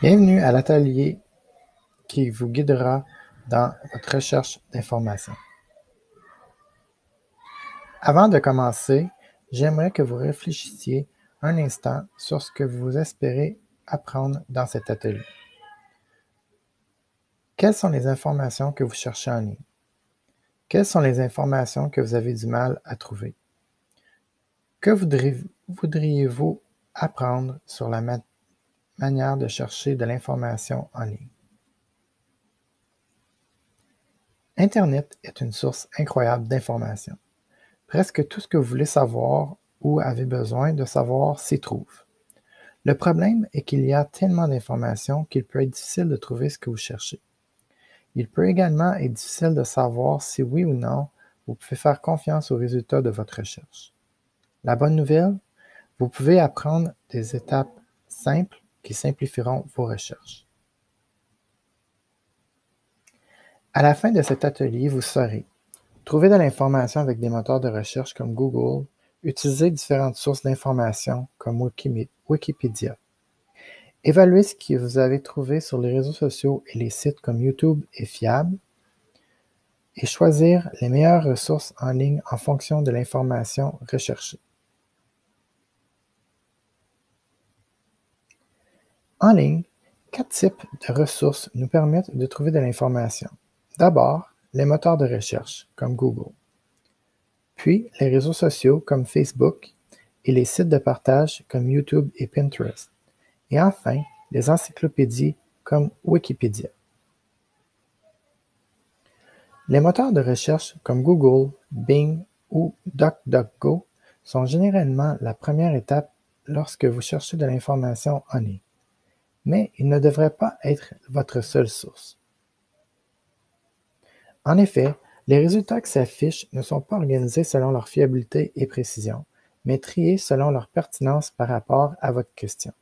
Bienvenue à l'atelier qui vous guidera dans votre recherche d'informations. Avant de commencer, j'aimerais que vous réfléchissiez un instant sur ce que vous espérez apprendre dans cet atelier. Quelles sont les informations que vous cherchez en ligne? Quelles sont les informations que vous avez du mal à trouver? Que voudriez-vous apprendre sur la manière de chercher de l'information en ligne? Internet est une source incroyable d'informations. Presque tout ce que vous voulez savoir ou avez besoin de savoir s'y trouve. Le problème est qu'il y a tellement d'informations qu'il peut être difficile de trouver ce que vous cherchez. Il peut également être difficile de savoir si oui ou non vous pouvez faire confiance aux résultats de votre recherche. La bonne nouvelle, vous pouvez apprendre des étapes simples qui simplifieront vos recherches. À la fin de cet atelier, vous saurez trouver de l'information avec des moteurs de recherche comme Google, utiliser différentes sources d'information comme Wikipédia, évaluer ce que vous avez trouvé sur les réseaux sociaux et les sites comme YouTube est fiable, et choisir les meilleures ressources en ligne en fonction de l'information recherchée. En ligne, 4 types de ressources nous permettent de trouver de l'information. D'abord, les moteurs de recherche comme Google, puis les réseaux sociaux comme Facebook et les sites de partage comme YouTube et Pinterest, et enfin les encyclopédies comme Wikipédia. Les moteurs de recherche comme Google, Bing ou DuckDuckGo sont généralement la première étape lorsque vous cherchez de l'information en ligne, mais ils ne devraient pas être votre seule source. En effet, les résultats qui s'affichent ne sont pas organisés selon leur fiabilité et précision, mais triés selon leur pertinence par rapport à votre question.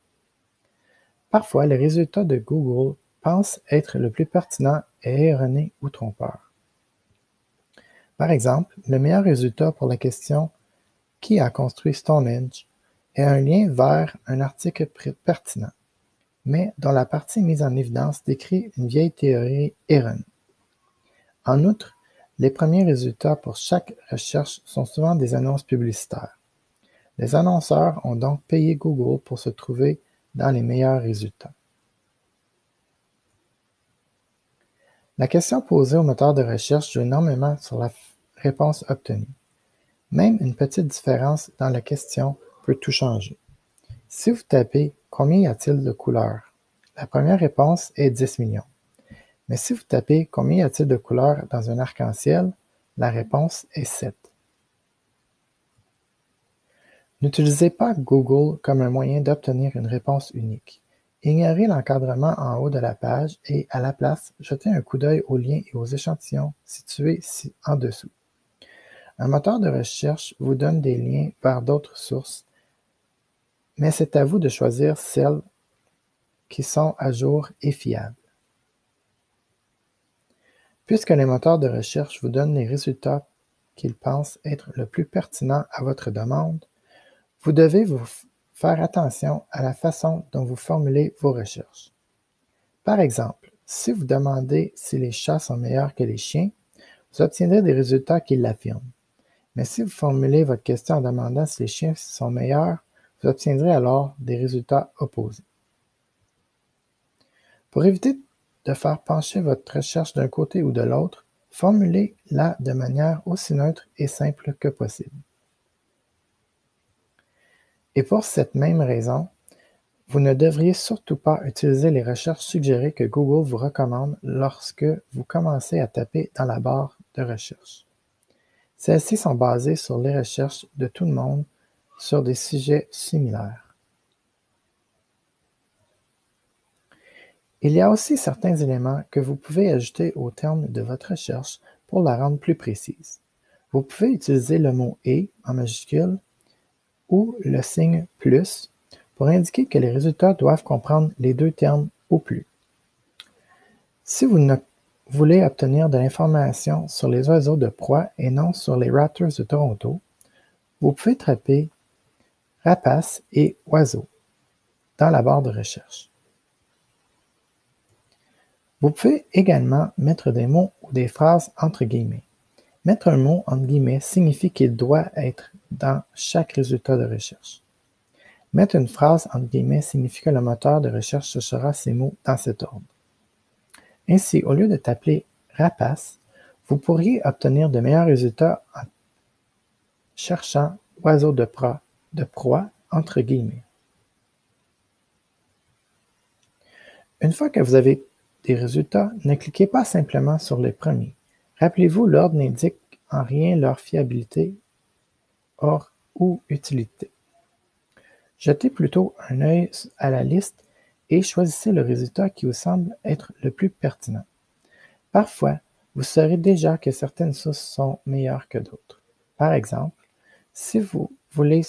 Parfois, les résultats de Google pensent être le plus pertinent et erronés ou trompeurs. Par exemple, le meilleur résultat pour la question « Qui a construit Stonehenge ?» est un lien vers un article pertinent, mais dont la partie mise en évidence décrit une vieille théorie erronée. En outre, les premiers résultats pour chaque recherche sont souvent des annonces publicitaires. Les annonceurs ont donc payé Google pour se trouver dans les meilleurs résultats. La question posée au moteur de recherche joue énormément sur la réponse obtenue. Même une petite différence dans la question peut tout changer. Si vous tapez « Combien y a-t-il de couleurs ?» la première réponse est 10 millions. Mais si vous tapez « Combien y a-t-il de couleurs dans un arc-en-ciel ?» la réponse est 7. N'utilisez pas Google comme un moyen d'obtenir une réponse unique. Ignorez l'encadrement en haut de la page et, à la place, jetez un coup d'œil aux liens et aux échantillons situés en dessous. Un moteur de recherche vous donne des liens vers d'autres sources, mais c'est à vous de choisir celles qui sont à jour et fiables. Puisque les moteurs de recherche vous donnent les résultats qu'ils pensent être le plus pertinents à votre demande, vous devez vous faire attention à la façon dont vous formulez vos recherches. Par exemple, si vous demandez si les chats sont meilleurs que les chiens, vous obtiendrez des résultats qui l'affirment. Mais si vous formulez votre question en demandant si les chiens sont meilleurs, vous obtiendrez alors des résultats opposés. Pour éviter de faire pencher votre recherche d'un côté ou de l'autre, formulez-la de manière aussi neutre et simple que possible. Et pour cette même raison, vous ne devriez surtout pas utiliser les recherches suggérées que Google vous recommande lorsque vous commencez à taper dans la barre de recherche. Celles-ci sont basées sur les recherches de tout le monde sur des sujets similaires. Il y a aussi certains éléments que vous pouvez ajouter au terme de votre recherche pour la rendre plus précise. Vous pouvez utiliser le mot « et » en majuscule ou le signe « plus » pour indiquer que les résultats doivent comprendre les deux termes au plus. Si vous voulez obtenir de l'information sur les oiseaux de proie et non sur les Raptors de Toronto, vous pouvez taper « rapace » et « oiseau » dans la barre de recherche. Vous pouvez également mettre des mots ou des phrases entre guillemets. Mettre un mot entre guillemets signifie qu'il doit être dans chaque résultat de recherche. Mettre une phrase entre guillemets signifie que le moteur de recherche cherchera ces mots dans cet ordre. Ainsi, au lieu de taper rapace, vous pourriez obtenir de meilleurs résultats en cherchant oiseau de proie entre guillemets. Une fois que vous avez des résultats, ne cliquez pas simplement sur les premiers. Rappelez-vous, l'ordre n'indique en rien leur fiabilité ou utilité. Jetez plutôt un œil à la liste et choisissez le résultat qui vous semble être le plus pertinent. Parfois, vous saurez déjà que certaines sources sont meilleures que d'autres. Par exemple, si vous voulez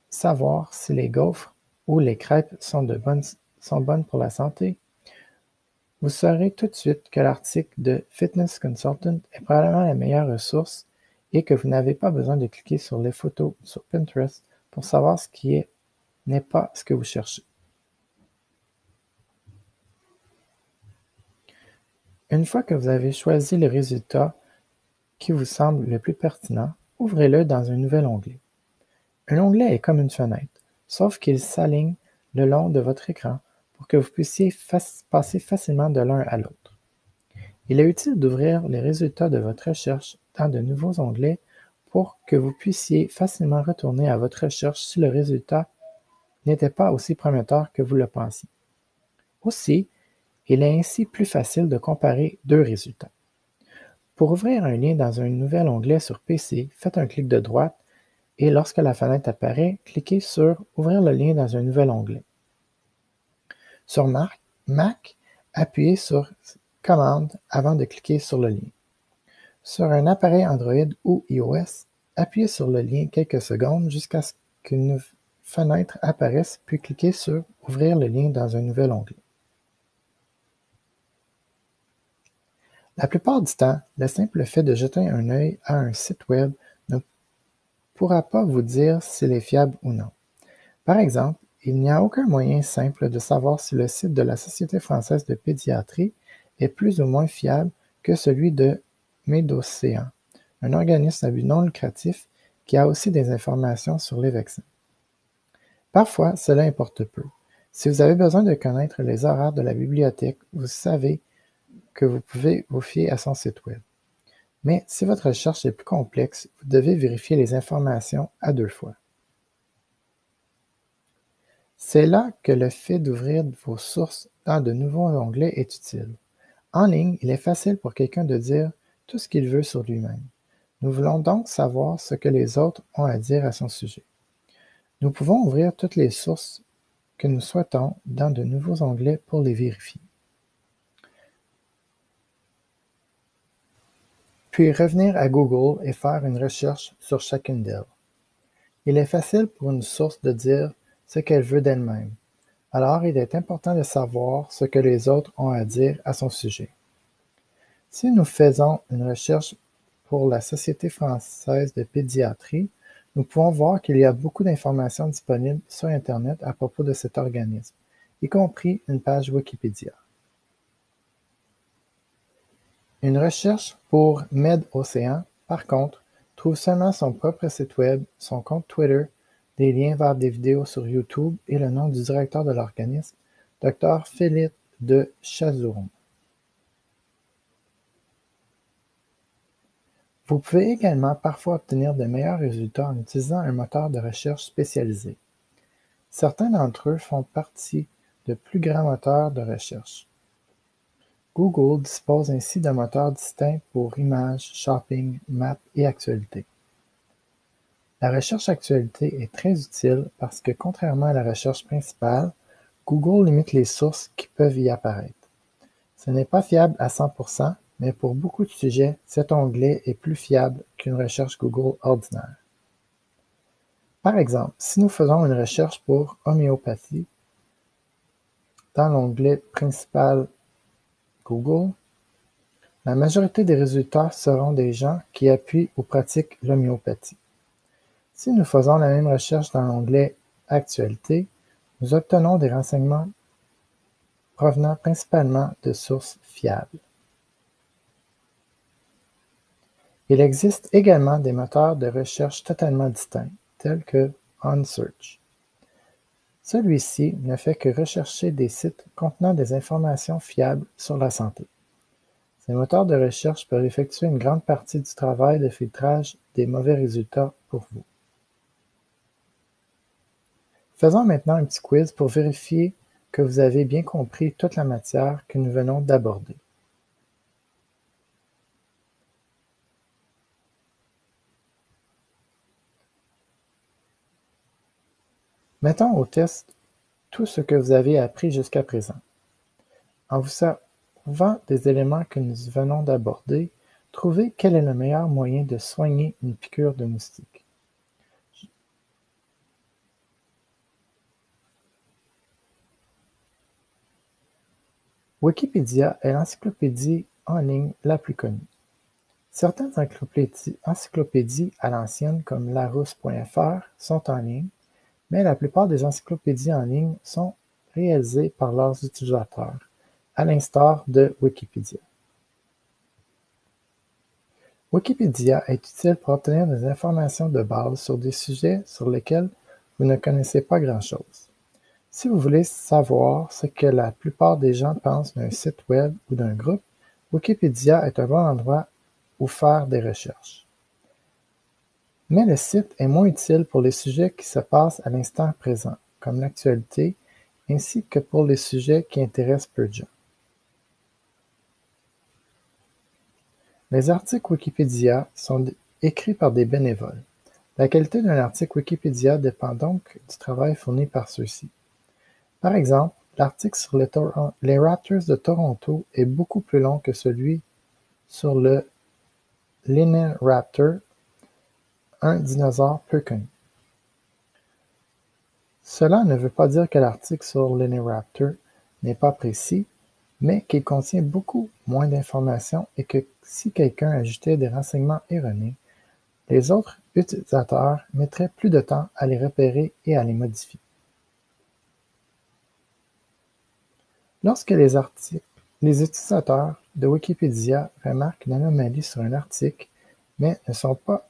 savoir si les gaufres ou les crêpes sont bonnes pour la santé, vous saurez tout de suite que l'article de Fitness Consultant est probablement la meilleure ressource et que vous n'avez pas besoin de cliquer sur les photos sur Pinterest pour savoir ce qui n'est pas ce que vous cherchez. Une fois que vous avez choisi le résultat qui vous semble le plus pertinent, ouvrez-le dans un nouvel onglet. Un onglet est comme une fenêtre, sauf qu'il s'aligne le long de votre écran pour que vous puissiez passer facilement de l'un à l'autre. Il est utile d'ouvrir les résultats de votre recherche dans de nouveaux onglets pour que vous puissiez facilement retourner à votre recherche si le résultat n'était pas aussi prometteur que vous le pensiez. Aussi, il est ainsi plus facile de comparer deux résultats. Pour ouvrir un lien dans un nouvel onglet sur PC, faites un clic de droite et lorsque la fenêtre apparaît, cliquez sur « Ouvrir le lien dans un nouvel onglet ». Sur Mac, appuyez sur « Commande » avant de cliquer sur le lien. Sur un appareil Android ou iOS, appuyez sur le lien quelques secondes jusqu'à ce qu'une fenêtre apparaisse puis cliquez sur « Ouvrir le lien dans un nouvel onglet ». La plupart du temps, le simple fait de jeter un œil à un site web ne pourra pas vous dire s'il est fiable ou non. Par exemple, il n'y a aucun moyen simple de savoir si le site de la Société française de pédiatrie est plus ou moins fiable que celui de Médocéan, un organisme à but non lucratif qui a aussi des informations sur les vaccins. Parfois, cela importe peu. Si vous avez besoin de connaître les horaires de la bibliothèque, vous savez que vous pouvez vous fier à son site web. Mais si votre recherche est plus complexe, vous devez vérifier les informations à 2 fois. C'est là que le fait d'ouvrir vos sources dans de nouveaux onglets est utile. En ligne, il est facile pour quelqu'un de dire tout ce qu'il veut sur lui-même. Nous voulons donc savoir ce que les autres ont à dire à son sujet. Nous pouvons ouvrir toutes les sources que nous souhaitons dans de nouveaux onglets pour les vérifier. Puis revenir à Google et faire une recherche sur chacune d'elles. Il est facile pour une source de dire ce qu'elle veut d'elle-même. Alors il est important de savoir ce que les autres ont à dire à son sujet. Si nous faisons une recherche pour la Société française de pédiatrie, nous pouvons voir qu'il y a beaucoup d'informations disponibles sur Internet à propos de cet organisme, y compris une page Wikipédia. Une recherche pour MedOcean, par contre, trouve seulement son propre site web, son compte Twitter, des liens vers des vidéos sur YouTube et le nom du directeur de l'organisme, Dr. Philippe de Chazourne. Vous pouvez également parfois obtenir de meilleurs résultats en utilisant un moteur de recherche spécialisé. Certains d'entre eux font partie de plus grands moteurs de recherche. Google dispose ainsi d'un moteur distinct pour images, shopping, maps et actualités. La recherche actualité est très utile parce que, contrairement à la recherche principale, Google limite les sources qui peuvent y apparaître. Ce n'est pas fiable à 100%, mais pour beaucoup de sujets, cet onglet est plus fiable qu'une recherche Google ordinaire. Par exemple, si nous faisons une recherche pour homéopathie dans l'onglet principal Google, la majorité des résultats seront des gens qui appuient ou pratiquent l'homéopathie. Si nous faisons la même recherche dans l'onglet Actualité, nous obtenons des renseignements provenant principalement de sources fiables. Il existe également des moteurs de recherche totalement distincts, tels que OnSearch. Celui-ci ne fait que rechercher des sites contenant des informations fiables sur la santé. Ces moteurs de recherche peuvent effectuer une grande partie du travail de filtrage des mauvais résultats pour vous. Faisons maintenant un petit quiz pour vérifier que vous avez bien compris toute la matière que nous venons d'aborder. Mettons au test tout ce que vous avez appris jusqu'à présent. En vous servant des éléments que nous venons d'aborder, trouvez quel est le meilleur moyen de soigner une piqûre de moustique. Wikipédia est l'encyclopédie en ligne la plus connue. Certaines encyclopédies à l'ancienne comme larousse.fr sont en ligne, mais la plupart des encyclopédies en ligne sont réalisées par leurs utilisateurs, à l'instar de Wikipédia. Wikipédia est utile pour obtenir des informations de base sur des sujets sur lesquels vous ne connaissez pas grand-chose. Si vous voulez savoir ce que la plupart des gens pensent d'un site web ou d'un groupe, Wikipédia est un bon endroit où faire des recherches. Mais le site est moins utile pour les sujets qui se passent à l'instant présent, comme l'actualité, ainsi que pour les sujets qui intéressent peu de gens. Les articles Wikipédia sont écrits par des bénévoles. La qualité d'un article Wikipédia dépend donc du travail fourni par ceux-ci. Par exemple, l'article sur les Raptors de Toronto est beaucoup plus long que celui sur le Lyniraptor, un dinosaure peu connu. Cela ne veut pas dire que l'article sur Lyniraptor n'est pas précis, mais qu'il contient beaucoup moins d'informations et que si quelqu'un ajoutait des renseignements erronés, les autres utilisateurs mettraient plus de temps à les repérer et à les modifier. Lorsque les utilisateurs de Wikipédia remarquent une anomalie sur un article, mais ne sont pas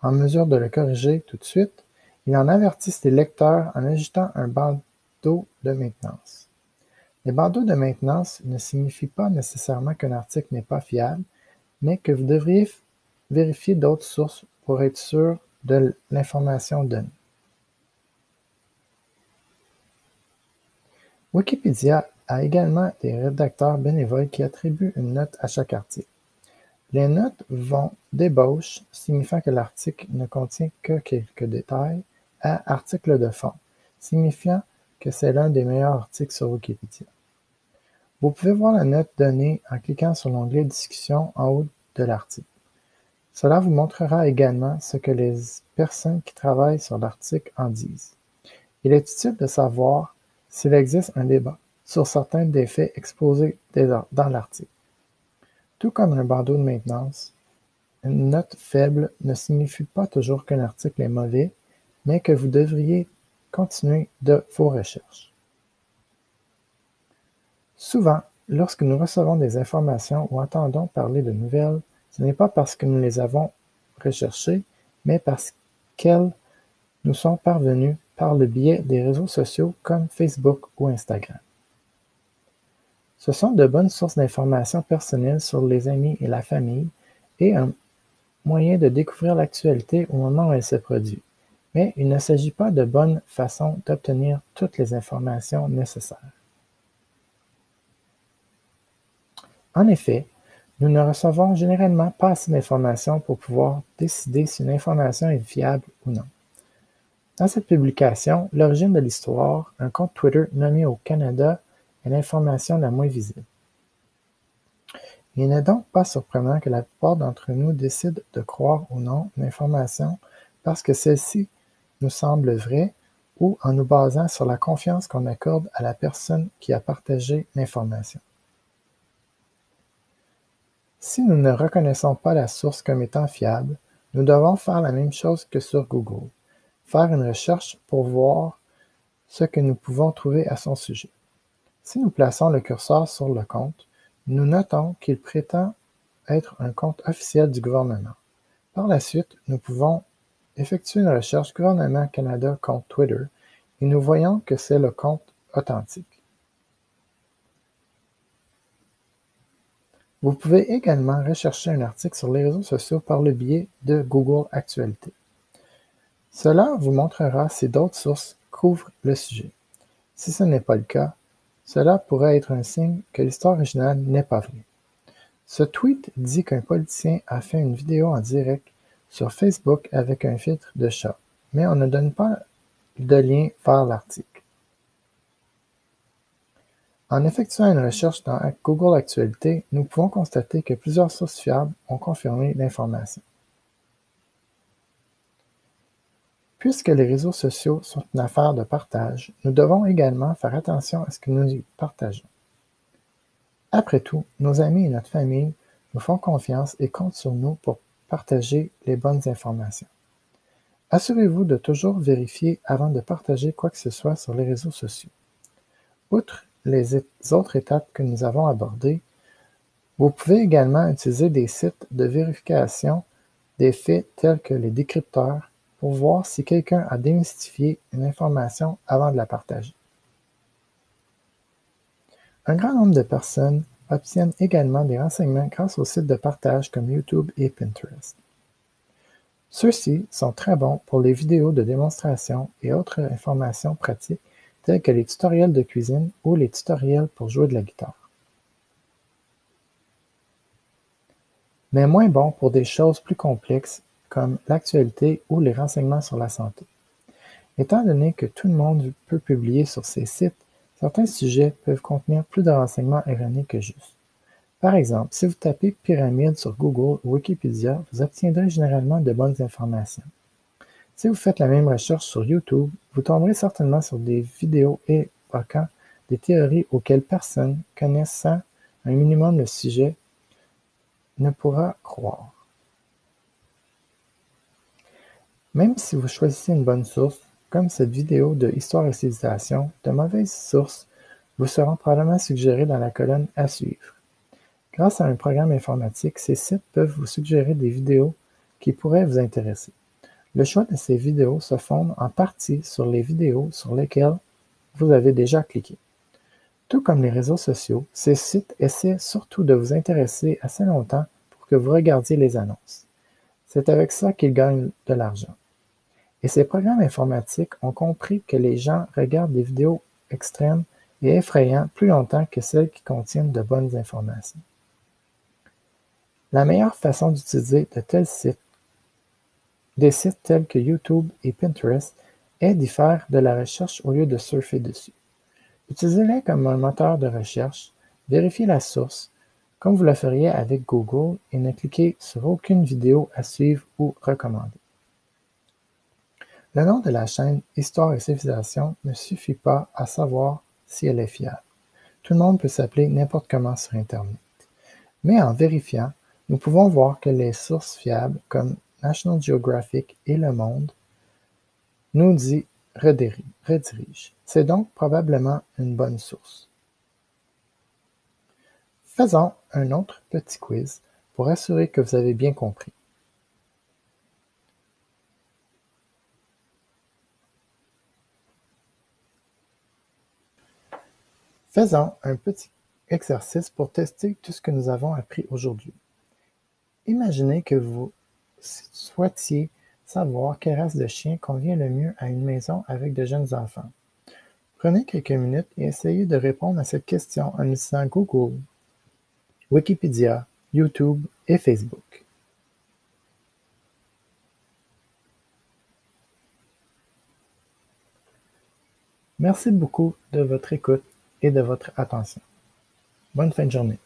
en mesure de le corriger tout de suite, ils en avertissent les lecteurs en ajoutant un bandeau de maintenance. Les bandeaux de maintenance ne signifient pas nécessairement qu'un article n'est pas fiable, mais que vous devriez vérifier d'autres sources pour être sûr de l'information donnée. Wikipédia a également des rédacteurs bénévoles qui attribuent une note à chaque article. Les notes vont d'ébauche, signifiant que l'article ne contient que quelques détails, à article de fond, signifiant que c'est l'un des meilleurs articles sur Wikipédia. Vous pouvez voir la note donnée en cliquant sur l'onglet Discussion en haut de l'article. Cela vous montrera également ce que les personnes qui travaillent sur l'article en disent. Il est utile de savoir s'il existe un débat sur certains des faits exposés dans l'article. Tout comme un bandeau de maintenance, une note faible ne signifie pas toujours qu'un article est mauvais, mais que vous devriez continuer vos recherches. Souvent, lorsque nous recevons des informations ou entendons parler de nouvelles, ce n'est pas parce que nous les avons recherchées, mais parce qu'elles nous sont parvenues par le biais des réseaux sociaux comme Facebook ou Instagram. Ce sont de bonnes sources d'informations personnelles sur les amis et la famille et un moyen de découvrir l'actualité au moment où elle se produit. Mais il ne s'agit pas de bonne façon d'obtenir toutes les informations nécessaires. En effet, nous ne recevons généralement pas assez d'informations pour pouvoir décider si une information est fiable ou non. Dans cette publication, L'origine de l'histoire, un compte Twitter nommé au Canada est l'information la moins visible. Il n'est donc pas surprenant que la plupart d'entre nous décident de croire ou non une information parce que celle-ci nous semble vraie ou en nous basant sur la confiance qu'on accorde à la personne qui a partagé l'information. Si nous ne reconnaissons pas la source comme étant fiable, nous devons faire la même chose que sur Google, faire une recherche pour voir ce que nous pouvons trouver à son sujet. Si nous plaçons le curseur sur le compte, nous notons qu'il prétend être un compte officiel du gouvernement. Par la suite, nous pouvons effectuer une recherche Gouvernement Canada compte Twitter et nous voyons que c'est le compte authentique. Vous pouvez également rechercher un article sur les réseaux sociaux par le biais de Google Actualités. Cela vous montrera si d'autres sources couvrent le sujet. Si ce n'est pas le cas, cela pourrait être un signe que l'histoire originale n'est pas vraie. Ce tweet dit qu'un politicien a fait une vidéo en direct sur Facebook avec un filtre de chat, mais on ne donne pas de lien vers l'article. En effectuant une recherche dans Google Actualités, nous pouvons constater que plusieurs sources fiables ont confirmé l'information. Puisque les réseaux sociaux sont une affaire de partage, nous devons également faire attention à ce que nous y partageons. Après tout, nos amis et notre famille nous font confiance et comptent sur nous pour partager les bonnes informations. Assurez-vous de toujours vérifier avant de partager quoi que ce soit sur les réseaux sociaux. Outre les autres étapes que nous avons abordées, vous pouvez également utiliser des sites de vérification des faits tels que les décrypteurs pour voir si quelqu'un a démystifié une information avant de la partager. Un grand nombre de personnes obtiennent également des renseignements grâce aux sites de partage comme YouTube et Pinterest. Ceux-ci sont très bons pour les vidéos de démonstration et autres informations pratiques telles que les tutoriels de cuisine ou les tutoriels pour jouer de la guitare. Mais moins bons pour des choses plus complexes comme l'actualité ou les renseignements sur la santé. Étant donné que tout le monde peut publier sur ces sites, certains sujets peuvent contenir plus de renseignements erronés que justes. Par exemple, si vous tapez pyramide sur Google ou Wikipédia, vous obtiendrez généralement de bonnes informations. Si vous faites la même recherche sur YouTube, vous tomberez certainement sur des vidéos évoquant des théories auxquelles personne, connaissant un minimum le sujet, ne pourra croire. Même si vous choisissez une bonne source, comme cette vidéo de Histoire et civilisation, de mauvaises sources vous seront probablement suggérées dans la colonne à suivre. Grâce à un programme informatique, ces sites peuvent vous suggérer des vidéos qui pourraient vous intéresser. Le choix de ces vidéos se fonde en partie sur les vidéos sur lesquelles vous avez déjà cliqué. Tout comme les réseaux sociaux, ces sites essaient surtout de vous intéresser assez longtemps pour que vous regardiez les annonces. C'est avec ça qu'ils gagnent de l'argent. Et ces programmes informatiques ont compris que les gens regardent des vidéos extrêmes et effrayantes plus longtemps que celles qui contiennent de bonnes informations. La meilleure façon d'utiliser de tels sites, des sites tels que YouTube et Pinterest, est d'y faire de la recherche au lieu de surfer dessus. Utilisez-les comme un moteur de recherche, vérifiez la source, comme vous le feriez avec Google, et ne cliquez sur aucune vidéo à suivre ou recommander. Le nom de la chaîne Histoire et civilisation ne suffit pas à savoir si elle est fiable. Tout le monde peut s'appeler n'importe comment sur Internet. Mais en vérifiant, nous pouvons voir que les sources fiables comme National Geographic et Le Monde nous y redirigent. C'est donc probablement une bonne source. Faisons un autre petit quiz pour assurer que vous avez bien compris. Faisons un petit exercice pour tester tout ce que nous avons appris aujourd'hui. Imaginez que vous souhaitiez savoir quelle race de chien convient le mieux à une maison avec de jeunes enfants. Prenez quelques minutes et essayez de répondre à cette question en utilisant Google, Wikipédia, YouTube et Facebook. Merci beaucoup de votre écoute et de votre attention. Bonne fin de journée.